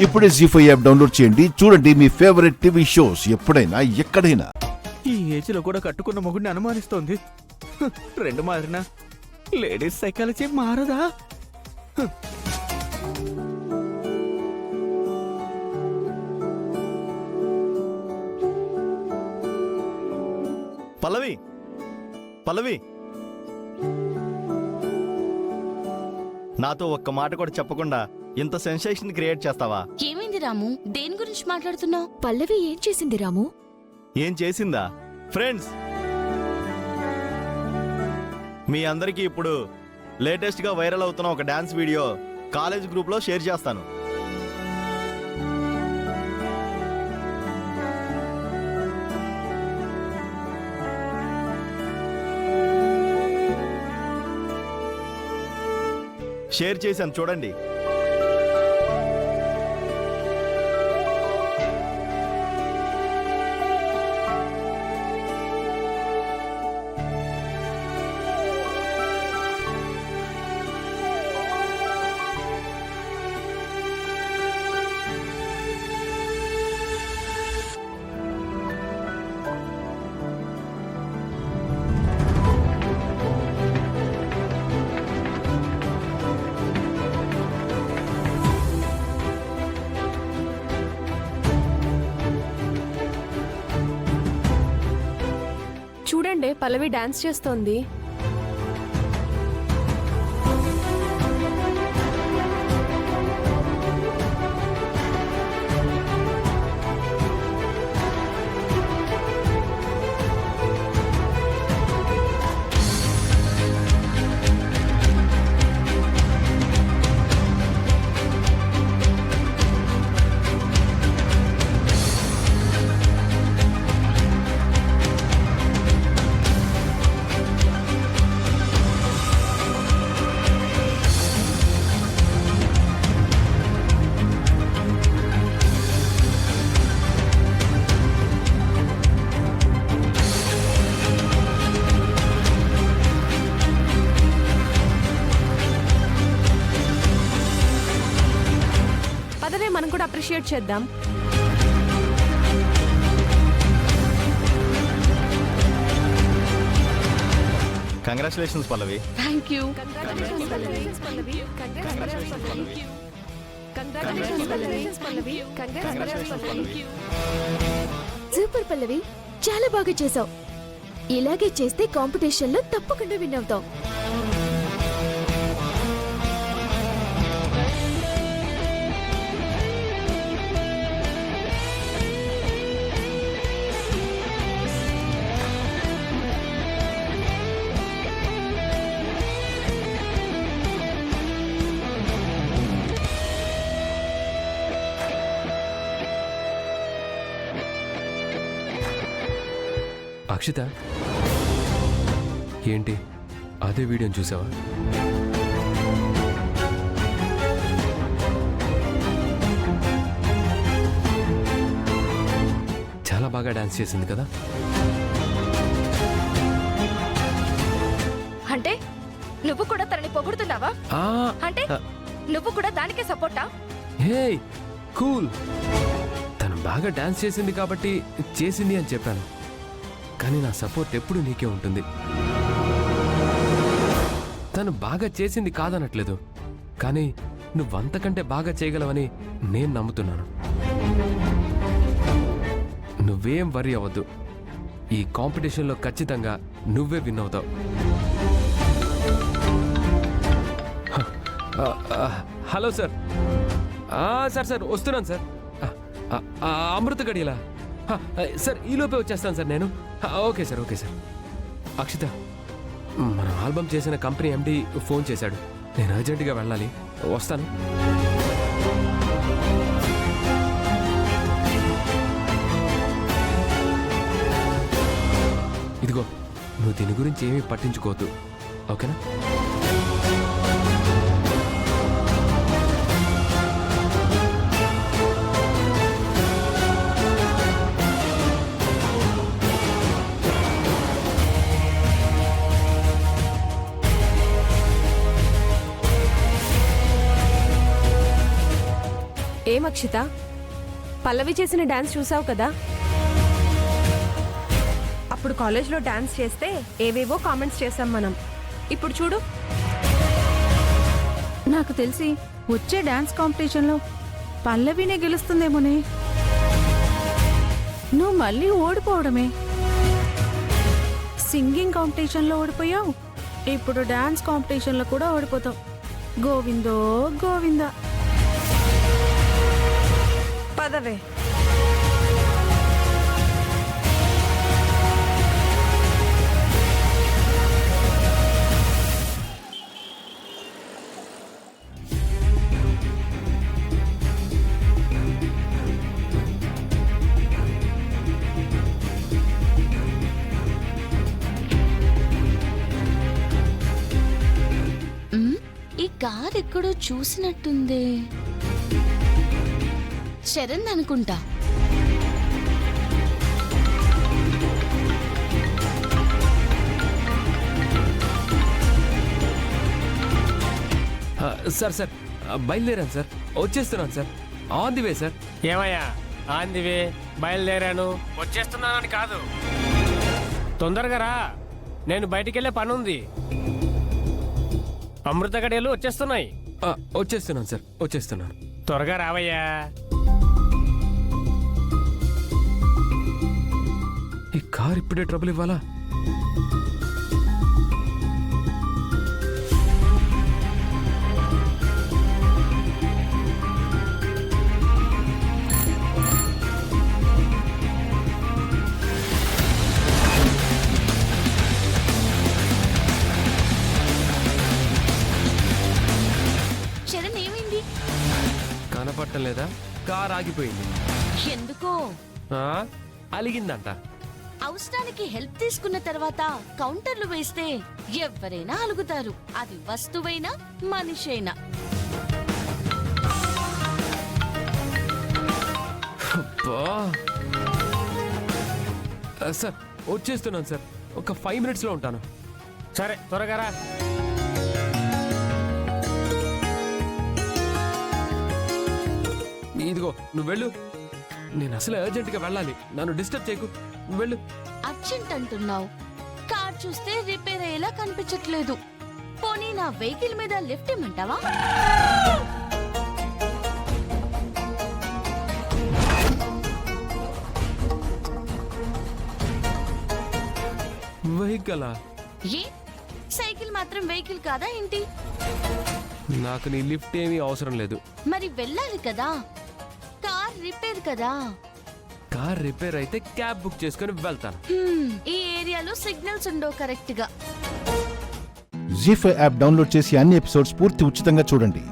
ఇప్పుడే జీ5 app download చేయండి. చూడండి మీ ఫేవరెట్ టీవీ షోస్ ఎప్పుడైనా ఎక్కడైనా. ఈ ఏజ్ లో కూడా కట్టుకున్న మొగుడిని అనుమానిస్తోంది. రెండు మారినా లేడీస్ సైకాలజీ మారదా? పల్లవి, పల్లవి, నాతో ఒక్క మాట కూడా చెప్పకుండా ఇంత సెన్సేషన్ క్రియేట్ చేస్తావా? ఏమైంది రాము? దేని గురించి మాట్లాడుతున్నావు? పల్లవి ఏం చేసింది రాము? ఏం చేసిందా? ఫ్రెండ్స్, మీ అందరికీ ఇప్పుడు లేటెస్ట్ గా వైరల్ అవుతున్న ఒక డాన్స్ వీడియో కాలేజ్ గ్రూప్ లో షేర్ చేస్తాను. షేర్ చేశాను, చూడండి. చూడండి, పల్లవి డాన్స్ చేస్తోంది. పదవే, మనం కూడా అప్రిషియేట్ చేద్దాం. Congratulations Pallavi. Thank you. Super Pallavi, చాలా బాగా చేసావు. ఇలాగే చేస్తే కాంపిటీషన్ లో తప్పకుండా విన్ అవుతావు. అక్షిత, ఏంటి అదే వీడియోని చూసావా? చాలా బాగా డాన్స్ చేసింది కదా? అంటే నువ్వు కూడా తనని పొగుడుతున్నావా? అంటే నువ్వు కూడా దానికే సపోర్టా? హే కూల్, తను బాగా డాన్స్ చేసింది కాబట్టి చేసింది అని చెప్పాను, కానీ నా సపోర్ట్ ఎప్పుడు నీకే ఉంటుంది. తను బాగా చేసింది కాదనట్లేదు, కానీ నువ్వంతకంటే బాగా చేయగలవని నేను నమ్ముతున్నాను. నువ్వేం వరీ అవ్వద్దు, ఈ కాంపిటీషన్లో ఖచ్చితంగా నువ్వే విన్ అవుతావు. Hello sir. సార్ సార్ వస్తున్నాను సార్. అమృత గడియలా సార్, ఈలోపే వచ్చేస్తాను సార్ నేను. Okay sir, okay sir. Akshita, మనం ఆల్బమ్ చేసిన కంపెనీ ఎండి ఫోన్ చేశాడు, నేను అర్జెంటుగా వెళ్ళాలి, వస్తాను. ఇదిగో, నువ్వు దీని గురించి ఏమీ పట్టించుకోవద్దు, ఓకేనా? ఏమక్షిత, పల్లవి చేసిన డాన్స్ చూసావు కదా? అప్పుడు కాలేజ్లో డాన్స్ చేస్తే ఏవేవో కామెంట్స్ చేసాం మనం. ఇప్పుడు చూడు. నాకు తెలిసి వచ్చే డాన్స్ కాంపిటీషన్లో పల్లవినే గెలుస్తుందేమోనే. నువ్వు మళ్ళీ ఓడిపోవడమే. సింగింగ్ కాంపిటీషన్లో ఓడిపోయావు, ఇప్పుడు డాన్స్ కాంపిటీషన్లో కూడా ఓడిపోతావు. గోవిందో గోవిందా. పదవే. ఈ కార్ ఎక్కడో చూసినట్టుంది. శరణ్ అనుకుంటా. సార్ సార్ బయలుదేరాను సార్, వచ్చేస్తున్నాను sir. On the way sir. ఏమయ్యా ఆన్ ది వే? బయలుదేరాను వచ్చేస్తున్నానని కాదు, తొందరగా రా, నేను బయటికెళ్ళే పని ఉంది. అమృత గడియలు వచ్చేస్తున్నాయి. వచ్చేస్తున్నాను సార్, వచ్చేస్తున్నాను. త్వరగా రావయ్యా. ఈ కార్ ఇప్పుడే ట్రబుల్ ఇవ్వాలా? శరణ్ ఏమైంది? కనపడటం లేదా? కార్ ఆగిపోయింది. ఎందుకో? అలిగిందంట. అవసరానికి హెల్ప్ తీసుకున్న తర్వాత కౌంటర్లు వేస్తే ఎవరైనా అలుగుతారు, అది వస్తువైనా మనిషైనా. సార్ వచ్చేస్తున్నాను సార్, ఒక 5 minutesలో ఉంటాను. సరే త్వరగా రా. ఇదిగో నువ్వు వెళ్ళు, నేను అసలు అర్జెంటుగా వెళ్ళాలి, నన్ను డిస్టర్బ్ చేయకు. నువ్వు వెళ్ళు. అర్జెంట్ అంటున్నావు, కార్ చూస్తే రిపేర్ అయ్యేలా కనిపించట్లేదు. పోనీ నా వెహికల్ మీద లిఫ్ట్ ఇమ్మంటావా? వెహికలా? ఏ సైకిల్ మాత్రం వెహికల్ కాదా ఏంటి? నాకు నీ లిఫ్ట్ ఏమీ అవసరం లేదు. మరి వెళ్ళాలి కదా, కార్ రిపేర్ కదా. కార్ రిపేర్ అయితే క్యాబ్ బుక్ చేసుకుని వెళ్తాను. ఈ ఏరియాలో సిగ్నల్స్ ఉండవు కరెక్ట్ గా. జీ5 యాప్ డౌన్లోడ్ చేసి అన్ని ఎపిసోడ్స్ పూర్తి ఉచితంగా చూడండి.